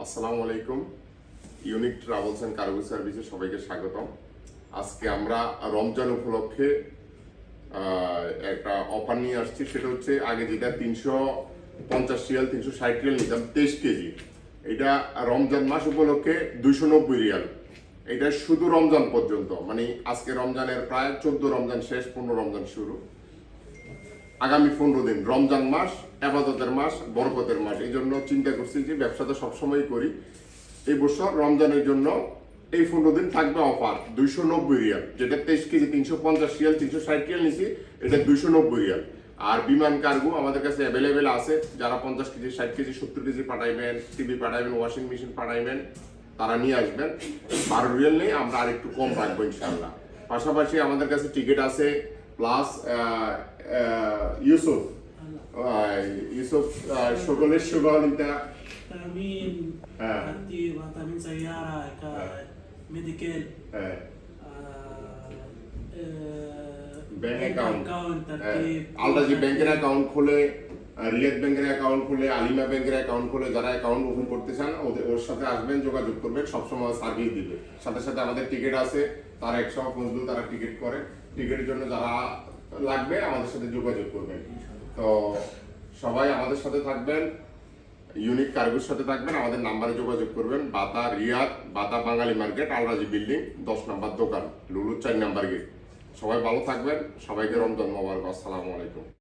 আসসালামু আলাইকুম। Unique travels and cargo সার্ভিসে সবাইকে স্বাগতম। আজকে আমরা রমজান উপলক্ষে একটা অফার নিয়ে আসছি। সেটা হচ্ছে আগে যেটা 350 রিয়াল 360 রিয়াল নিতাম 23 কেজি, এটা রমজান মাস উপলক্ষে 290 রিয়াল। এটা শুধু রমজান পর্যন্ত, মানে আজকে রমজানের প্রায় 14 রমজান শেষ, 15 রমজান শুরু। আগামী 15 দিন রমজান মাস, আবাদতের মাস, বরকতের মাস। এই জন্য চিন্তা করছি যে ব্যবসা তো সবসময় করি, এই বছর রমজানের জন্য এই 15 দিন থাকবে অফার 290 রিয়াল। যেটা 23 কেজি 350 রিয়াল 360 রিয়াল নিছি, এটা 290 রিয়াল। আর বিমান কার্গো আমাদের কাছে অ্যাভেলেবেল আছে। যারা 50 কেজি 60 কেজি 70 কেজি পাঠাইবেন, টিভি পাঠাইবেন, ওয়াশিং মেশিন পাঠাইবেন, তারা নিয়ে আসবেন। 12 রিয়াল নেই, আমরা আরেকটু কম রাখবো ইনশাআল্লাহ। পাশাপাশি আমাদের কাছে টিকিট আছে প্লাস ইউসুফ সকলের সহযোগিতা تأمين ترتيب تأمين سيارة كميديكال ব্যাংক অ্যাকাউন্ট ترتيب আলরাজি ব্যাংকের অ্যাকাউন্ট খুলে, রিয়াদ ব্যাংকের অ্যাকাউন্ট খুলে, আলিমা ব্যাংকের অ্যাকাউন্ট খুলে, যারা অ্যাকাউন্ট ওপেন করতে চান ওর সাথে আসবেন, যোগাযোগ করবেন, সবসময় সার্ভিস দিবে। সাথে সাথে আমাদের টিকিট আছে, তারা 100 পর্যন্ত তারা টিকিট করে। টিকিটের জন্য যারা লাগবে আমাদের সাথে যোগাযোগ করবেন। তো সবাই আমাদের সাথে থাকবেন, ইউনিক কার্গোর সাথে থাকবেন, আমাদের নাম্বারে যোগাযোগ করবেন। বাতা রিয়াদ, বাতা বাঙালি মার্কেট, আলরাজি বিল্ডিং 10 নম্বর দোকান, লুলু 4 নম্বর গেট। সবাই ভালো থাকবেন, সবাইকে রমজান মোবারক। আসসালামু আলাইকুম।